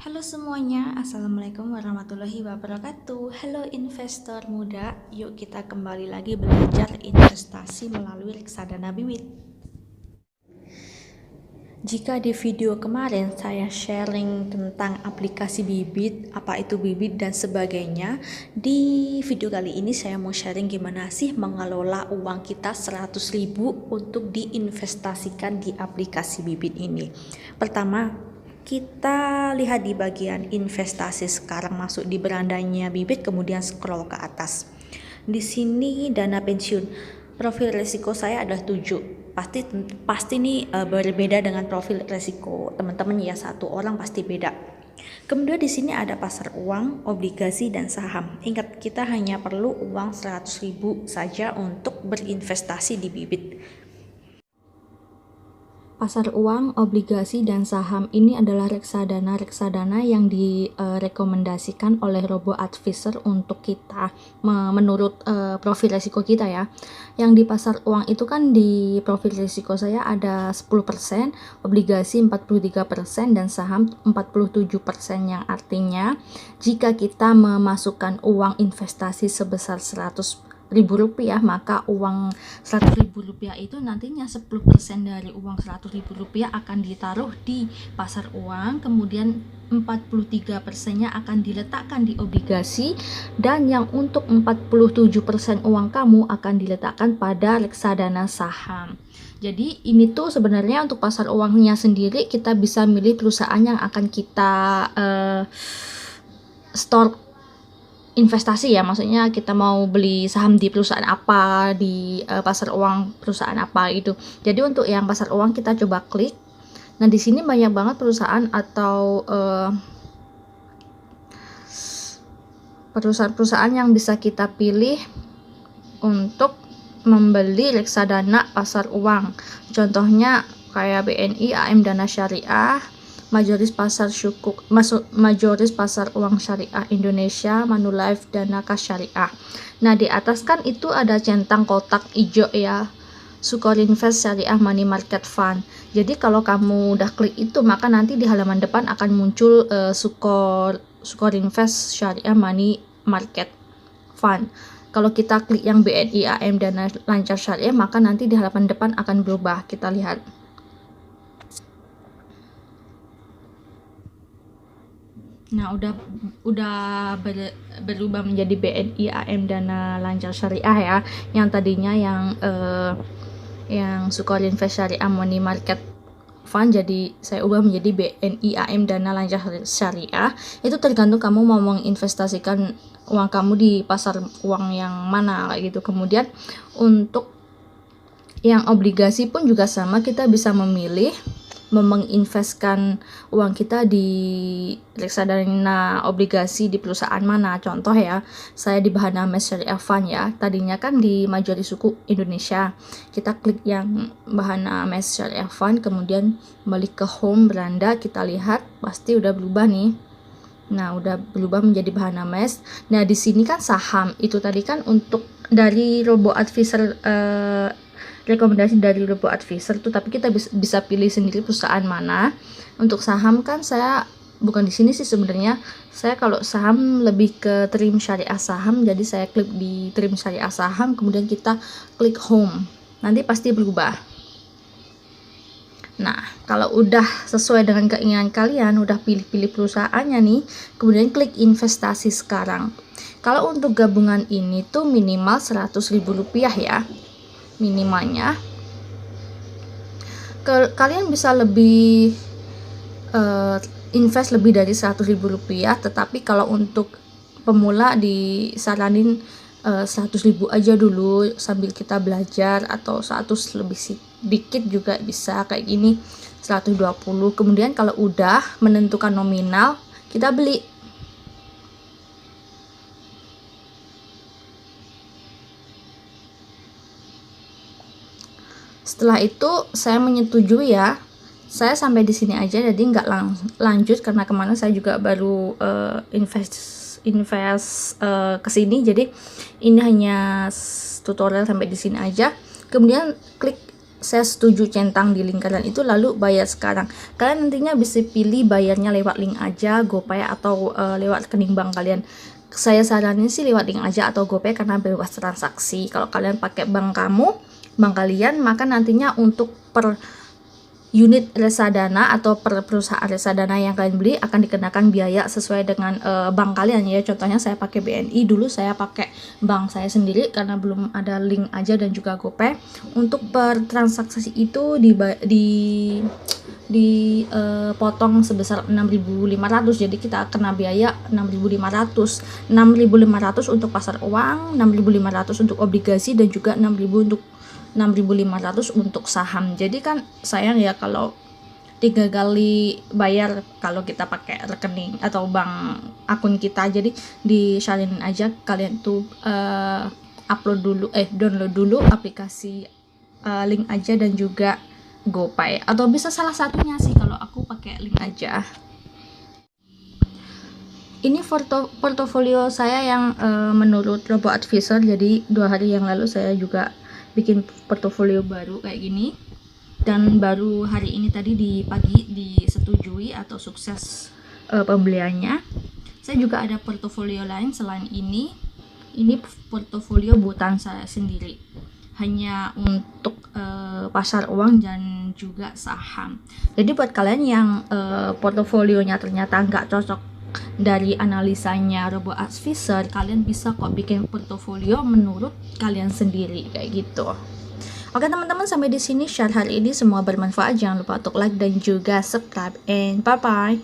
Halo semuanya, Assalamualaikum warahmatullahi wabarakatuh. Halo investor muda, yuk kita kembali lagi belajar investasi melalui reksadana bibit. Jika di video kemarin saya sharing tentang aplikasi bibit, apa itu bibit dan sebagainya, di video kali ini saya mau sharing gimana sih mengelola uang kita 100.000 untuk diinvestasikan di aplikasi bibit ini. Pertama, kita lihat di bagian investasi sekarang, masuk di berandanya bibit, kemudian scroll ke atas. Di sini dana pensiun. Profil risiko saya adalah 7. Pasti ini berbeda dengan profil risiko teman-teman ya, satu orang pasti beda. Kemudian di sini ada pasar uang, obligasi dan saham. Ingat, kita hanya perlu uang 100.000 saja untuk berinvestasi di bibit. Pasar uang, obligasi, dan saham ini adalah reksadana yang direkomendasikan oleh robo-advisor untuk kita menurut profil risiko kita ya. Yang di pasar uang itu kan di profil risiko saya ada 10%, obligasi 43%, dan saham 47%, yang artinya jika kita memasukkan uang investasi sebesar 100.000 rupiah, maka uang 100.000 rupiah itu nantinya 10% dari uang 100.000 rupiah akan ditaruh di pasar uang, kemudian 43%-nya akan diletakkan di obligasi, dan yang untuk 47% uang kamu akan diletakkan pada reksadana saham. Jadi ini tuh sebenarnya untuk pasar uangnya sendiri kita bisa milih perusahaan yang akan kita store investasi ya, maksudnya kita mau beli saham di perusahaan apa, di pasar uang perusahaan apa gitu. Jadi untuk yang pasar uang kita coba klik. Nah di sini banyak banget perusahaan atau perusahaan-perusahaan yang bisa kita pilih untuk membeli reksadana pasar uang. Contohnya kayak BNI, AM Dana Syariah, Majoris Pasar Uang Syariah Indonesia, Manulife, Dana Kas Syariah. Nah di atas kan itu ada centang kotak hijau ya, Sukorinvest Syariah Money Market Fund. Jadi kalau kamu udah klik itu, maka nanti di halaman depan akan muncul Sukorinvest Syariah Money Market Fund. Kalau kita klik yang BNI, AM, Dana Lancar Syariah, maka nanti di halaman depan akan berubah. Kita lihat. Nah, udah berubah menjadi BNI, AM, Dana Lancar Syariah ya. Yang tadinya yang Sukorinvest Syariah Money Market Fund, jadi saya ubah menjadi BNI, AM, Dana Lancar Syariah. Itu tergantung kamu mau menginvestasikan uang kamu di pasar uang yang mana kayak gitu. Kemudian untuk yang obligasi pun juga sama, kita bisa memilih menginvestkan uang kita di reksadana obligasi di perusahaan mana. Contoh ya, saya di Bahana Mes Syariah Fund ya, tadinya kan di Majoris Suku Indonesia. Kita klik yang Bahana Mes Syariah Fund, kemudian balik ke home beranda, kita lihat pasti udah berubah nih. Nah, udah berubah menjadi Bahana Mes. Nah, di sini kan saham itu tadi kan untuk dari robo-advisor, rekomendasi dari robo-advisor tuh, tapi kita bisa pilih sendiri perusahaan mana. Untuk saham kan saya bukan di sini sih sebenarnya. Saya kalau saham lebih ke trim syariah saham, jadi saya klik di trim syariah saham, kemudian kita klik home. Nanti pasti berubah. Nah, kalau udah sesuai dengan keinginan kalian, udah pilih-pilih perusahaannya nih, kemudian klik investasi sekarang. Kalau untuk gabungan ini tuh minimal 100.000 rupiah ya, minimalnya. Kalian bisa lebih invest lebih dari 100.000 rupiah, tetapi kalau untuk pemula disaranin 100.000 aja dulu sambil kita belajar, atau 100 lebih sedikit juga bisa kayak gini, 120. Kemudian kalau udah menentukan nominal, kita beli. Setelah itu saya menyetujui ya. Saya sampai di sini aja, jadi nggak lanjut karena kemana saya juga baru invest ke sini. Jadi ini hanya tutorial sampai di sini aja. Kemudian klik saya setuju centang di link kalian itu, lalu bayar sekarang. Kalian nantinya bisa pilih bayarnya lewat link aja, GoPay atau lewat rekening bank kalian. Saya saranin sih lewat link aja atau GoPay karena bebas transaksi. Kalau kalian pakai bank kalian, maka nantinya untuk per unit reksadana atau per perusahaan reksadana yang kalian beli akan dikenakan biaya sesuai dengan bank kalian ya. Contohnya saya pakai BNI, dulu saya pakai bank saya sendiri karena belum ada link aja dan juga GoPay. Untuk per transaksi itu potong sebesar 6.500, jadi kita kena biaya 6.500 untuk pasar uang, 6.500 untuk obligasi, dan juga 6.500 untuk saham. Jadi kan sayang ya kalau 3 kali bayar kalau kita pakai rekening atau bank akun kita. Jadi disaranin aja kalian tuh download dulu aplikasi link aja dan juga GoPay, atau bisa salah satunya sih. Kalau aku pakai link aja. Ini portofolio saya yang menurut Robo Advisor. Jadi 2 hari yang lalu saya juga bikin portofolio baru kayak gini, dan baru hari ini tadi di pagi disetujui atau sukses pembeliannya. Saya juga ada portofolio lain selain ini portofolio buatan saya sendiri, hanya untuk pasar uang dan juga saham. Jadi buat kalian yang portofolionya ternyata nggak cocok dari analisanya Robo Advisor, kalian bisa kok bikin portofolio menurut kalian sendiri kayak gitu. Oke teman-teman, sampai di sini share hari ini, semua bermanfaat. Jangan lupa untuk like dan juga subscribe, and bye bye.